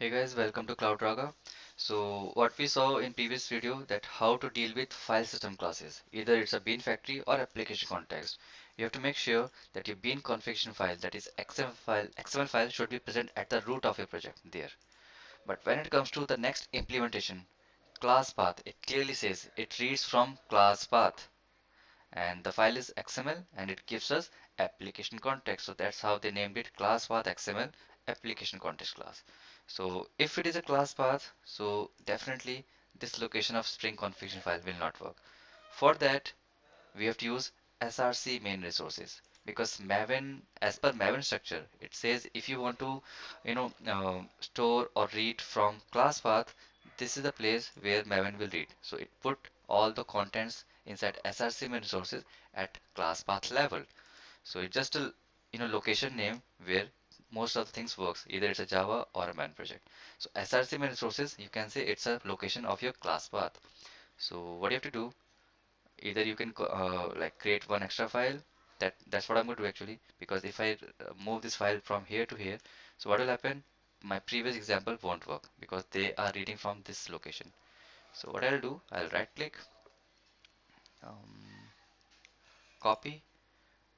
Hey guys, welcome to CloudRaga. So what we saw in previous video that how to deal with file system classes. Either it's a bean factory or application context. You have to make sure that your bean configuration file, that is XML file should be present at the root of your project there. But when it comes to the next implementation, class path, it clearly says it reads from class path and the file is XML and it gives us application context. So that's how they named it class path XML application context class. So if it is a class path, so definitely this location of string configuration file will not work. For that, we have to use src main resources because Maven, as per Maven structure, it says if you want to, store or read from class path, this is the place where Maven will read. So it put all the contents inside src main resources at class path level. So it's just a location name where most of the things works. Either it's a Java or a man project. So src main resources, you can say it's a location of your class path. So what you have to do, either you can like create one extra file. That's what I'm going to do actually, because if I move this file from here to here, so what will happen, my previous example won't work because they are reading from this location. So what I'll do, I'll right click, um, copy,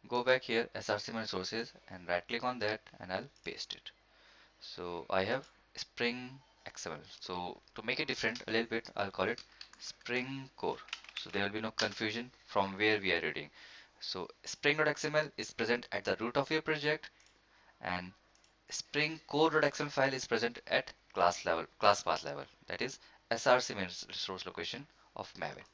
go back here src my resources and right click on that and I'll paste it. So I have Spring XML. So to make it different a little bit, I'll call it Spring Core. So there will be no confusion from where we are reading. So Spring.xml is present at the root of your project and Spring core.xml file is present at class level, class path level. That is src main resource location of Maven.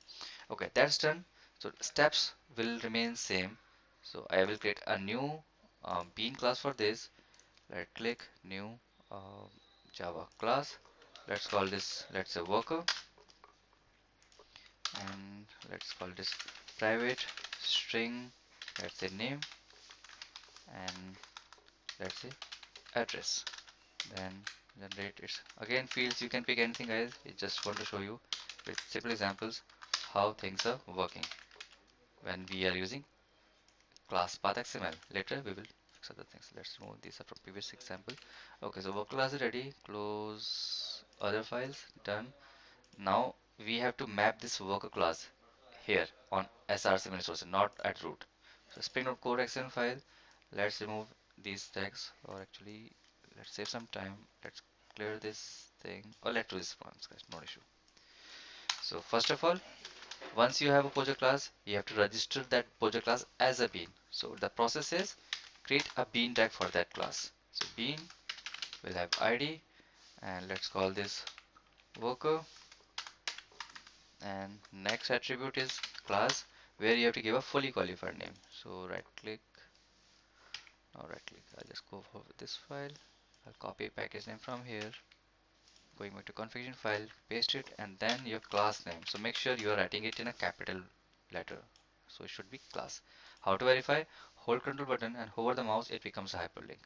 Okay, that's done. So steps will remain same. So I will create a new bean class for this. Right click, new uh, Java class. Let's call this, let's say worker, and let's call this private string, let's say name, and let's say address. Then generate its again fields. You can pick anything, guys. I just want to show you with simple examples how things are working when we are using class path XML. Later we will fix other things. Let's remove these are from previous example. Okay, so work class is ready. Close other files. Done. Now we have to map this worker class here on src resources, not at root. So Spring.core XML file. Let's remove these tags, or actually let's save some time. Let's clear this thing, or let's do this once, guys. No issue. So first of all, once you have a project class, you have to register that project class as a bean. So the process is create a bean tag for that class. So bean will have ID and let's call this worker, and next attribute is class where you have to give a fully qualified name. So right click, now right click, I'll just go for this file, I'll copy package name from here, going back to configuration file, paste it, and then your class name. So make sure you are writing it in a capital letter. So it should be class. How to verify? Hold control button and hover the mouse, it becomes a hyperlink.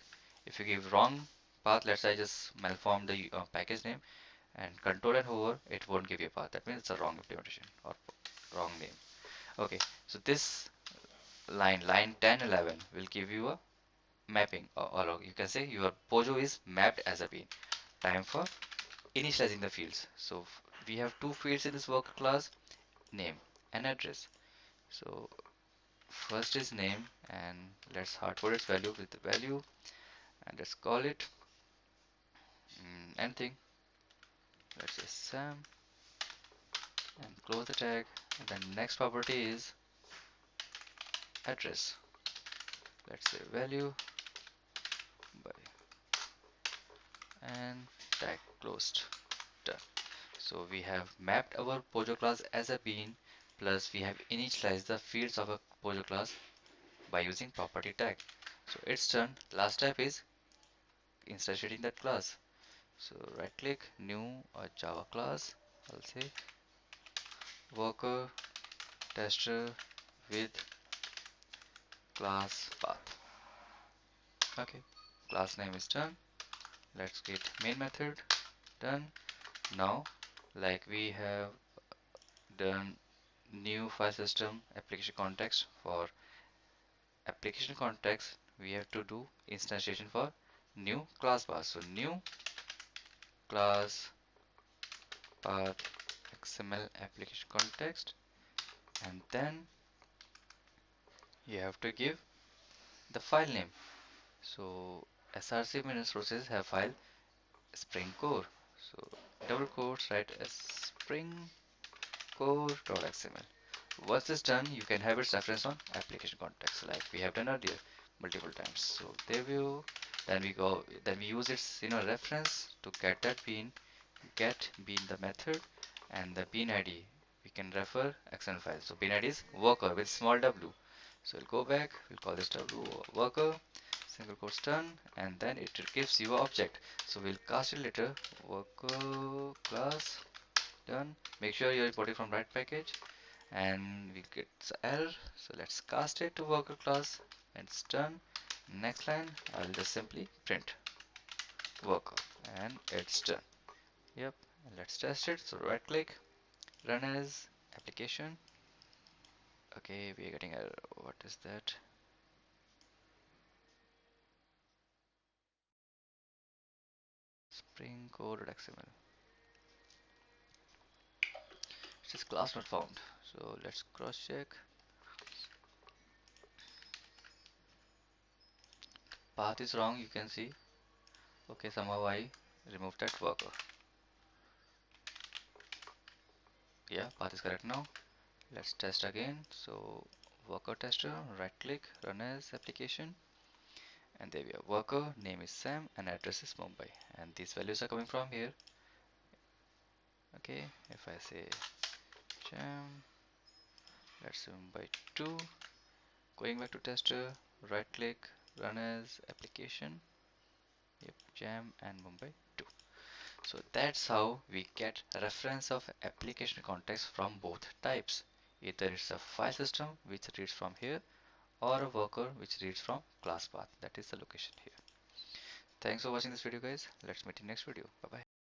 If you give wrong path, let's say I just malform the package name, and control and hover, it won't give you a path. That means it's a wrong implementation or wrong name. Okay, so this line 10, 11 will give you a mapping, or you can say your Pojo is mapped as a bean. Time for initializing the fields. So we have two fields in this worker class, name and address. So first is name, and let's hardcode its value with the value, and let's call it anything. Let's say Sam, and close the tag. And then next property is address. Let's say value by, and tag closed. Done. So we have mapped our Pojo class as a bean, plus we have initialized the fields of a Pojo class by using property tag. So it's done. Last step is instantiating that class. So right click, new Java class. I'll say worker tester with class path. Okay, class name is done. Let's get main method done. Now, like we have done new file system application context, for application context we have to do instantiation for new class path. So new class path XML application context, and then you have to give the file name. So src minus process have file SpringCore. So double quotes, write as SpringCore.xml. Once it's done, you can have its reference on application context like we have done earlier multiple times. So there then we use its reference to get that bean, get bean the method, and the bean ID. We can refer XML file. So bean ID is worker with small w. So we'll go back, we'll call this w worker, single quotes done, and then it gives you an object. So we'll cast it later, worker class done. Make sure you're importing from right package, and we get the error. So let's cast it to worker class. It's done. Next line, I'll just simply print worker, and it's done. Yep. Let's test it. So right click, run as application. Okay, we are getting error. What is that? SpringCore.xml. It says class not found. So let's cross check. Path is wrong, you can see. Okay, somehow I removed that worker. Yeah, path is correct now. Let's test again. So worker tester, right click, run as application, and there we are. Worker name is Sam and address is Mumbai, and these values are coming from here. Okay, if I say jam, let's say Mumbai 2, going back to tester, right click, run as application, yep, jam and Mumbai 2. So that's how we get reference of application context from both types. Either it's a file system which reads from here, or a worker which reads from class path. That is the location here. Thanks for watching this video, guys. Let's meet in next video. Bye bye.